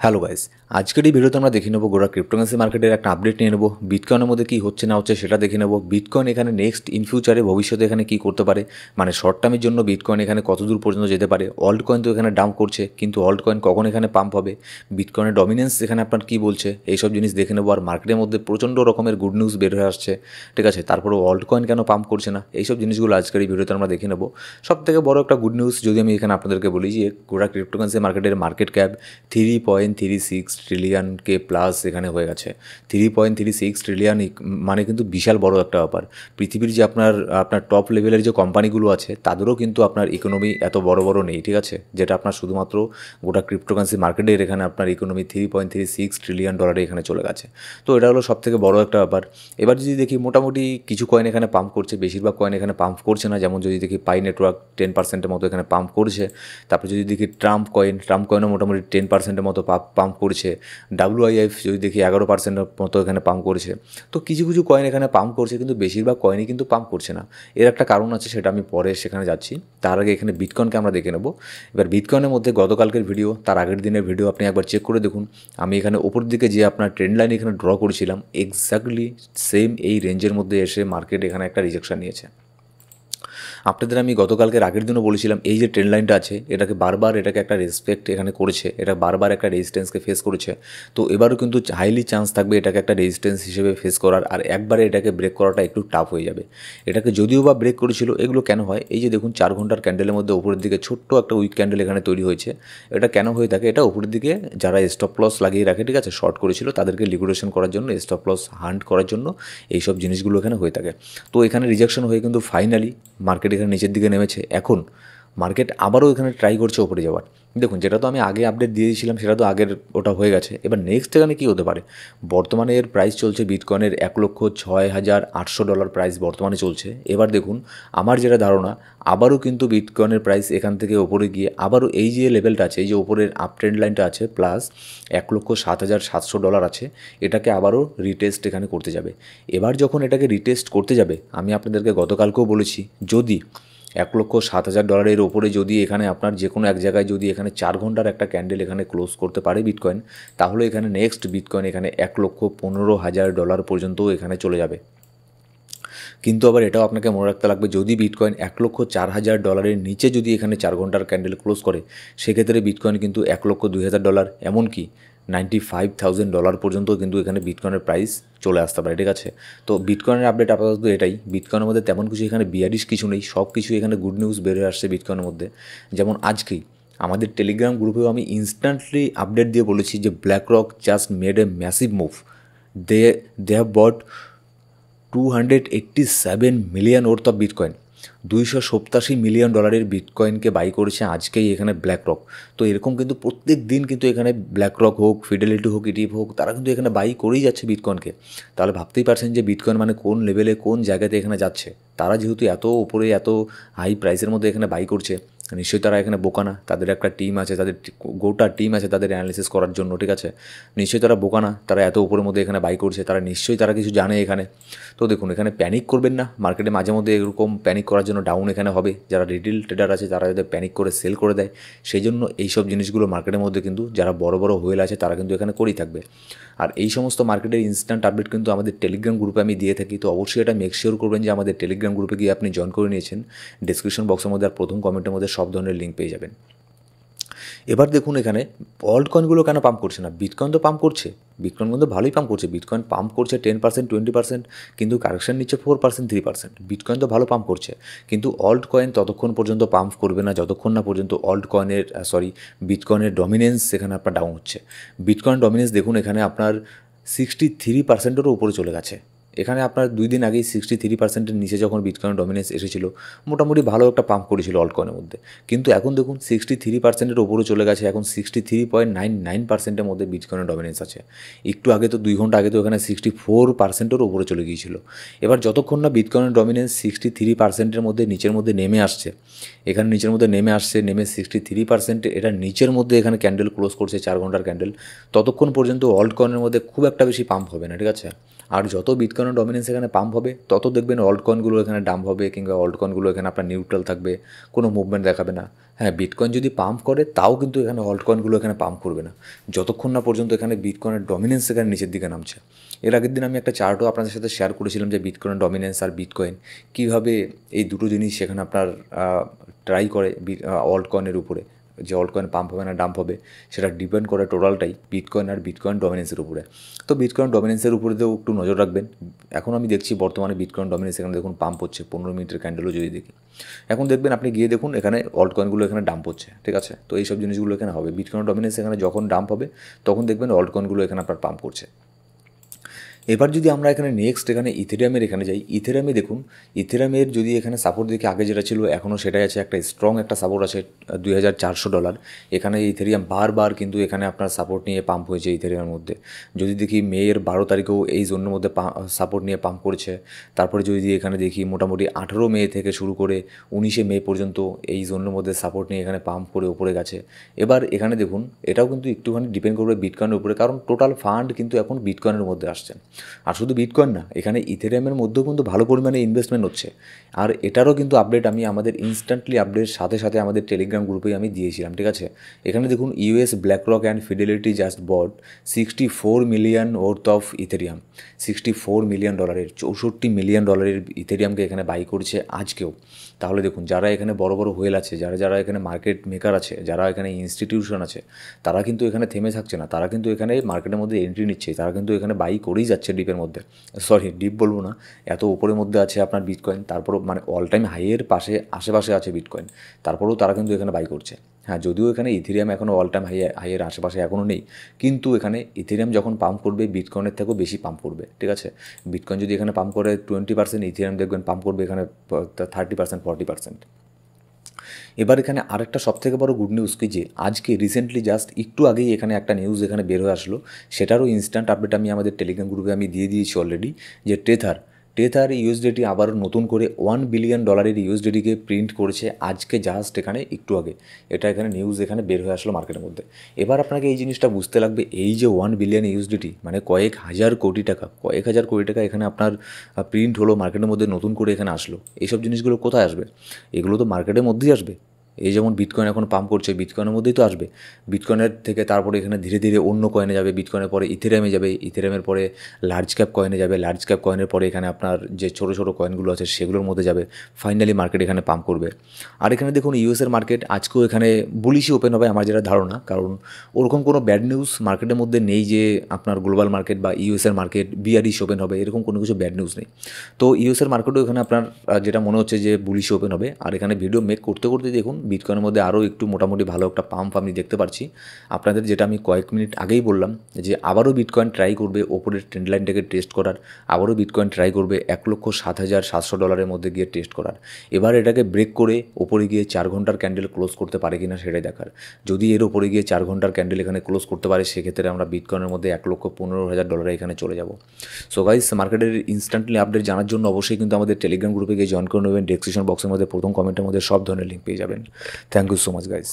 Hello guys, আজকের এই ভিডিওতে আমরা দেখে নেব গোটা ক্রিপ্টোকারেন্সি মার্কেটের একটা আপডেট নিয়ে নেব। বিটকয়েনের মধ্যে কী হচ্ছে না হচ্ছে সেটা দেখে নেব। বিটকয়েন এখানে নেক্সট ইন ফিউচারে ভবিষ্যতে এখানে কী করতে পারে, মানে শর্ট টার্মের জন্য বিটকয়েন এখানে কত দূর পর্যন্ত যেতে পারে। অল্ট কয়েন তো এখানে ডাম্প করছে, কিন্তু অল্ট কয়েন কখন এখানে পাম্প হবে, বিটকয়েনের ডমিনেন্স এখানে আপনার কী বলছে, এইসব জিনিস দেখে নেবো। আর মার্কেটের মধ্যে প্রচণ্ড রকমের গুড নিউজ বের হয়ে আসছে, ঠিক আছে। তারপরেও অল্ট কয়েন কেন পাম্প করছে না, এইসব জিনিসগুলো আজকের এই ভিডিওতে আমরা দেখে নেব। সব থেকে বড় একটা গুড নিউজ যদি আমি এখানে আপনাদেরকে বলি যে গোটা ক্রিপ্টোকারেন্সি মার্কেটের মার্কেট ক্যাপ 3.36 ট্রিলিয়নকে প্লাস এখানে হয়ে গেছে। 3.36 ট্রিলিয়ন মানে কিন্তু বিশাল বড় একটা ব্যাপার। পৃথিবীর যে আপনার টপ লেভেলের যে কোম্পানিগুলো আছে তাদেরও কিন্তু আপনার ইকোনমি এত বড় বড় নেই, ঠিক আছে, যেটা আপনার শুধুমাত্র গোটা ক্রিপ্টোকারেন্সি মার্কেটের এখানে আপনার ইকোনমি 3.36 ট্রিলিয়ন ডলারে এখানে চলে গেছে। তো এটা হলো সব থেকে বড় একটা ব্যাপার। এবার যদি দেখি মোটামুটি কিছু কয়েন এখানে পাম্প করছে, বেশিরভাগ কয়েন এখানে পাম্প করছে না। যেমন যদি দেখি পাই নেটওয়ার্ক 10%-এর মতো এখানে পাম্প করছে। তারপরে যদি দেখি ট্রাম্প কয়েনও মোটামুটি 10%-এর মতো পাম্প করছে। WIF যদি দেখি 11%-এর মতো এখানে পাম্প করছে। তো কিছু কিছু কয়েন এখানে পাম্প করছে, কিন্তু বেশিরভাগ কয়েনই কিন্তু পাম্প করছে না। এর একটা কারণ আছে, সেটা আমি পরে সেখানে যাচ্ছি। তার আগে এখানে বিটকয়েনকে আমরা দেখে নেব। এবার বিটকয়েনের মধ্যে গতকালকের ভিডিও, তার আগের দিনের ভিডিও আপনি একবার চেক করে দেখুন। আমি এখানে ওপর দিকে যে আপনার ট্রেন্ড লাইন এখানে ড্র করেছিলাম, এক্স্যাক্টলি সেম এই রেঞ্জের মধ্যে এসে মার্কেট এখানে একটা রিজেকশন নিয়েছে। আপনাদের আমি গতকালকের আগের দিনও বলেছিলাম এই যে ট্রেন্ড লাইনটা আছে এটাকে বারবার এটাকে একটা রেসপেক্ট এখানে করেছে, এটা বারবার একটা রেজিস্ট্যান্সকে ফেস করেছে। তো এবারও কিন্তু হাইলি চান্স থাকবে এটাকে একটা রেজিস্ট্যান্স হিসেবে ফেস করার, আর একবারে এটাকে ব্রেক করাটা একটু টাফ হয়ে যাবে। এটাকে যদিও বা ব্রেক করেছিল, এগুলো কেন হয়, এই যে দেখুন 4 ঘন্টার ক্যান্ডেলের মধ্যে উপরের দিকে ছোট্ট একটা উইক ক্যান্ডেল এখানে তৈরি হয়েছে। এটা কেন হয়ে থাকে, এটা উপরের দিকে যারা স্টপ লস লাগিয়ে রাখে, ঠিক আছে, শর্ট করেছিল তাদেরকে লিকুইডেশন করার জন্য, স্টপ লস হান্ট করার জন্য এইসব জিনিসগুলো এখানে হয়ে থাকে। তো এখানে রিজেকশন হয়ে কিন্তু ফাইনালি মার্কেট এখানে নিচের দিকে নেমেছে। এখন মার্কেট আবারও এখানে ট্রাই করছে ওপরে যাওয়ার। দেখুন, যেটা তো আমি আগে আপডেট দিয়ে দিয়েছিলাম সেটা তো আগের ওটা হয়ে গেছে। এবার নেক্সট এখানে কী হতে পারে, বর্তমানে এর প্রাইস চলছে বিটকয়েনের $1,06,800 প্রাইস বর্তমানে চলছে। এবার দেখুন, আমার যেটা ধারণা, আবারও কিন্তু বিটকয়েনের প্রাইস এখান থেকে ওপরে গিয়ে আবারও এই যে লেভেলটা আছে, এই যে ওপরের আপ ট্রেন্ড লাইনটা আছে প্লাস $1,07,700 আছে, এটাকে আবারও রিটেস্ট এখানে করতে যাবে। এবার যখন এটাকে রিটেস্ট করতে যাবে, আমি আপনাদেরকে গতকালকেও বলেছি, যদি $1,07,000 ওপরে যদি এখানে আপনার যে কোনো এক জায়গায় যদি এখানে 4 ঘন্টার একটা ক্যান্ডেল এখানে ক্লোজ করতে পারে বিটকয়েন, তাহলে এখানে নেক্সট বিটকয়েন এখানে $1,15,000 পর্যন্তও এখানে চলে যাবে। কিন্তু আবার এটাও আপনাকে মনে রাখতে লাগবে, যদি বিটকয়েন $1,04,000 নিচে যদি এখানে 4 ঘন্টার ক্যান্ডেল ক্লোজ করে, সেক্ষেত্রে বিটকয়েন কিন্তু $1,02,000 এমনকি $95,000 পর্যন্ত কিন্তু এখানে বিটকয়েনের প্রাইস চলে আসতে পারে, ঠিক আছে। তো বিটকয়েনের আপডেট আপাতত এটাই। বিটকয়েনের মধ্যে তেমন কিছু এখানে বিয়ারিশ কিছু নেই, সব কিছু এখানে গুড নিউজ বের হয়ে আসছে বিটকয়েনের মধ্যে। যেমন আজকেই আমাদের টেলিগ্রাম গ্রুপেও আমি ইনস্ট্যান্টলি আপডেট দিয়ে বলেছি যে BlackRock just made a massive move. They have bought 287 million worth of bitcoin. $287 million বিটকয়েনকে বাই করেছে আজকেই এখানে ব্ল্যাক রক। তো এরকম কিন্তু প্রত্যেক দিন কিন্তু এখানে ব্ল্যাক রক হোক, ফিডেলিটি হোক, ইটিএফ হোক, তারা কিন্তু এখানে বাই করেই যাচ্ছে বিটকয়েনকে। তাহলে ভাবতেই পারছেন যে বিটকয়েন মানে কোন লেভেলে, কোন জায়গাতে এখানে যাচ্ছে। তারা যেহেতু এত উপরে এত হাই প্রাইসের মধ্যে এখানে বাই করছে, নিশ্চয়ই তারা এখানে বোকা না। তাদের একটা টিম আছে, তাদের গোটা টিম আছে তাদের অ্যানালিসিস করার জন্য, ঠিক আছে। নিশ্চয়ই তারা বোকা না, তারা এত উপরের মধ্যে এখানে বাই করছে, তারা নিশ্চয়ই তারা কিছু জানে এখানে। তো দেখুন, এখানে প্যানিক করবেন না। মার্কেটে মাঝে মধ্যে এরকম প্যানিক করার জন্য ডাউন এখানে হবে। যারা রিটেল ট্রেডার আছে তারা যাতে প্যানিক করে সেল করে দেয়, সেই জন্য এইসব জিনিসগুলো মার্কেটের মধ্যে কিন্তু যারা বড় বড় হোয়েল আছে তারা কিন্তু এখানে করেই থাকবে। আর এই সমস্ত মার্কেটের ইনস্ট্যান্ট আপডেট কিন্তু আমাদের টেলিগ্রাম গ্রুপে আমি দিয়ে থাকি। তো অবশ্যই এটা মেক শিওর করবেন যে আমাদের টেলিগ্রাম গ্রুপে গিয়ে আপনি জয়েন করে নিয়েছেন। ডিসক্রিপশন বক্সের মধ্যে আর প্রথম কমেন্টের মধ্যে সব ধরনের লিঙ্ক পেয়ে যাবেন। এবার দেখুন এখানে অল্ট কয়েনগুলো কেন পাম্প করছে না, বিটকয়েন তো পাম্প করছে, বিটকয়েন কিন্তু ভালোই পাম্প করছে। বিটকয়েন পাম্প করছে 10%, 20%, কিন্তু কারেকশন নিচ্ছে 4%, 3%। বিটকয়েন তো ভালো পাম্প করছে, কিন্তু অল্ট কয়েন ততক্ষণ পর্যন্ত পাম্প করবে না যতক্ষণ না পর্যন্ত বিটকয়েনের ডমিনেন্স এখানে আপনার ডাউন হচ্ছে। বিটকয়েন ডমিনেন্স দেখুন এখানে আপনার 63%-এরও উপরে চলে গেছে। এখানে আপনার 2 দিন আগেই 63%-এর নিচে যখন বিটকয়েন ডমিনেন্স এসেছিল, মোটামুটি ভালো একটা পাম্প করেছিল অল্টকয়েনের মধ্যে। কিন্তু এখন দেখুন 63%-এর ওপরে চলে গেছে, এখন 63.99%-এর মধ্যে বিটকয়েনের ডমিনেন্স আছে। একটু আগে তো 2 ঘন্টা আগে তো এখানে 64%-এর ওপরে চলে গিয়েছিল। এবার যতক্ষণ না বিটকয়েনের ডমিনেন্স 63%-এর মধ্যে নিচের মধ্যে নেমে আসছে, এখানে নিচের মধ্যে নেমে 63%, এটা নিচের মধ্যে এখানে ক্যান্ডেল ক্লোজ করছে 4 ঘন্টার ক্যান্ডেল, ততক্ষণ পর্যন্ত অল্টকয়েনের মধ্যে খুব একটা বেশি পাম্প হবে না, ঠিক আছে। আর যত বিটকয়েনের ডমিনেন্স এখানে পাম্প হবে তত দেখবেন অল্ট কয়েনগুলো এখানে ডাম্প হবে, কিংবা অল্ট কয়েনগুলো এখানে আপনার নিউট্রাল থাকবে, কোনো মুভমেন্ট দেখাবে না। হ্যাঁ, বিটকয়েন যদি পাম্প করে তাও কিন্তু এখানে অল্ট কয়েনগুলো এখানে পাম্প করবে না, যতক্ষণ না পর্যন্ত এখানে বিটকয়েনের ডমিনেন্স এখানে নিচের দিকে নামছে। এর আগের দিন আমি একটা চার্টও আপনাদের সাথে শেয়ার করেছিলাম যে বিটকয়েনের ডমিনেন্স আর বিটকয়েন কীভাবে এই দুটো জিনিস সেখানে আপনার ট্রাই করে অল্ট কয়েনের উপরে, যে অল্ট কয়েন পাম্প হবে না ডাম্প হবে সেটা ডিপেন্ড করে টোটালটাই বিটকয়েন আর বিটকয়েন ডমিনেন্সের উপরে। তো বিটকয়েন ডমিনেন্সের উপরেতেও একটু নজর রাখবেন। এখন আমি দেখছি বর্তমানে বিটকয়েন ডমিনেন্স এখানে দেখুন পাম্প হচ্ছে, 15 মিনিটের ক্যান্ডেলও যদি দেখি, এখন দেখবেন আপনি গিয়ে দেখুন এখানে অল্ট কয়েনগুলো এখানে ডাম্প হচ্ছে, ঠিক আছে। তো এইসব জিনিসগুলো এখানে হবে, বিটকয়েন ডমিনেন্স এখানে যখন ডাম্প হবে তখন দেখবেন অল্ট কয়েনগুলো এখানে আপনার পাম্প করছে। এবার যদি আমরা এখানে নেক্সট এখানে ইথেরিয়ামের এখানে যাই, ইথেরিয়ামে দেখুন ইথেরিয়ামের যদি এখানে সাপোর্ট দেখি আগে যেটা ছিল এখনও সেটাই আছে, একটা স্ট্রং একটা সাপোর্ট আছে $2,400। এখানে ইথেরিয়াম বারবার কিন্তু এখানে আপনার সাপোর্ট নিয়ে পাম্প হয়েছে ইথেরিয়ামের মধ্যে। যদি দেখি মেয়ের 12 তারিখেও এই জোনের মধ্যে সাপোর্ট নিয়ে পাম্প করেছে। তারপরে যদি এখানে দেখি মোটামুটি 18 মে থেকে শুরু করে 19 মে পর্যন্ত এই জোনের মধ্যে সাপোর্ট নিয়ে এখানে পাম্প করে ওপরে গেছে। এবার এখানে দেখুন এটাও কিন্তু একটুখানি ডিপেন্ড করবে বিটকয়েনের উপরে, কারণ টোটাল ফান্ড কিন্তু এখন বিটকয়েনের মধ্যে আসছে। আর শুধু বিটকয়েন না, এখানে ইথেরিয়ামের মধ্যেও কিন্তু ভালো পরিমাণে ইনভেস্টমেন্ট হচ্ছে। আর এটারও কিন্তু আপডেট আমি আমাদের ইনস্ট্যান্টলি আপডেট সাথে সাথে আমাদের টেলিগ্রাম গ্রুপেই আমি দিয়েছিলাম, ঠিক আছে। এখানে দেখুন US BlackRock and Fidelity just bought 64 million worth of Ethereum, $64 million, $64 million ইথেরিয়ামকে এখানে বাই করছে আজকেও। তাহলে দেখুন যারা এখানে বড় বড় হোয়েল আছে, যারা এখানে মার্কেট মেকার আছে, যারা এখানে ইনস্টিটিউশন আছে, তারা কিন্তু এখানে থেমে থাকছে না, তারা কিন্তু এখানে মার্কেটের মধ্যে এন্ট্রি নিচ্ছে, তারা কিন্তু এখানে বাই করেই যাচ্ছে ডিপের মধ্যে। ডিপ বলবো না, এত উপরের মধ্যে আছে আপনার বিটকয়েন, তারপরও মানে অল টাইম হাইয়ের আশেপাশে আছে বিটকয়েন, তারপরেও তারা কিন্তু এখানে বাই করছে। হ্যাঁ, যদিও এখানে ইথেরিয়াম এখনও অল টাইম হাইয়ের আশেপাশে এখনও নেই, কিন্তু এখানে ইথেরিয়াম যখন পাম্প করবে বিটকয়েনের থেকেও বেশি পাম্প করবে, ঠিক আছে। বিটকয়েন যদি এখানে পাম্প করে 20%, ইথেরিয়াম দেখবেন পাম্প করবে এখানে 30%, 40%। এবার এখানে আরেকটা সবথেকে বড় গুড নিউজ কি, যে আজকে রিসেন্টলি জাস্ট একটু আগেই এখানে একটা নিউজ এখানে বের হয়ে আসলো, সেটারও ইনস্ট্যান্ট আপডেট আমি আমাদের টেলিগ্রাম গ্রুপে আমি দিয়ে দিয়েছি অলরেডি, যে টেথার ইউএসডিটি আবারও নতুন করে $1 বিলিয়ন ইউএসডিটিকে প্রিন্ট করেছে আজকে জাস্ট এখানে একটু আগে। এটা এখানে নিউজ এখানে বের হয়ে আসলো মার্কেটের মধ্যে। এবার আপনাকে এই জিনিসটা বুঝতে লাগবে, এই যে 1 বিলিয়ন ইউএসডিটি মানে কয়েক হাজার কোটি টাকা এখানে আপনার প্রিন্ট হলো মার্কেটের মধ্যে, নতুন করে এখানে আসলো। এইসব জিনিসগুলো কোথায় আসবে? এগুলো তো মার্কেটের মধ্যেই আসবে। এই যেমন বিটকয়েন এখন পাম্প করছে, বিটকয়েনের মধ্যেই তো আসবে। বিটকয়েনের থেকে তারপরে এখানে ধীরে ধীরে অন্য কয়েনে যাবে, বিটকয়েনের পরে ইথেরিয়ামে যাবে, ইথেরিয়ামের পরে লার্জ ক্যাপ কয়েনে যাবে, লার্জ ক্যাপ কয়েনের পরে এখানে আপনার যে ছোটো ছোটো কয়েনগুলো আছে সেগুলোর মধ্যে যাবে, ফাইনালি মার্কেট এখানে পাম্প করবে। আর এখানে দেখুন ইউএসের মার্কেট আজকেও এখানে বুলিশই ওপেন হবে আমার যেটা ধারণা, কারণ ওরকম কোনো ব্যাড নিউজ মার্কেটের মধ্যে নেই যে আপনার গ্লোবাল মার্কেট বা ইউএসের মার্কেট বিয়ারিশ ওপেন হবে, এরকম কোনো কিছু ব্যাড নিউজ নেই। তো ইউএসের মার্কেটও এখানে আপনার যেটা মনে হচ্ছে যে বুলিশ ওপেন হবে। আর এখানে ভিডিও মেক করতে করতে দেখুন বিটকয়েনের মধ্যে আরও একটু মোটামুটি ভালো একটা পাম্প আমি দেখতে পাচ্ছি আপনাদের, যেটা আমি কয়েক মিনিট আগেই বললাম যে আবারও বিটকয়েন ট্রাই করবে ওপরের ট্রেন্ড লাইনটাকে টেস্ট করার, আবারও বিটকয়েন ট্রাই করবে $1,07,700 মধ্যে গিয়ে টেস্ট করার। এবার এটাকে ব্রেক করে ওপরে গিয়ে 4 ঘন্টার ক্যান্ডেল ক্লোজ করতে পারে কিনা সেটাই দেখার। যদি এর ওপরে গিয়ে 4 ঘন্টার ক্যান্ডেল এখানে ক্লোজ করতে পারে, সেক্ষেত্রে আমরা বিটকয়েনের মধ্যে $1,15,000 এখানে চলে যাব। সো গাইস, মার্কেটের ইনস্ট্যান্টলি আপডেট জানার জন্য অবশ্যই কিন্তু আমাদের টেলিগ্রাম গ্রুপে গিয়ে জয়েন করে নেবেন। ডেসক্রিপশন বক্সের মধ্যে প্রথম কমেন্টের মধ্যে সব ধরনের লিঙ্ক পেয়ে যাবেন। Thank you so much guys.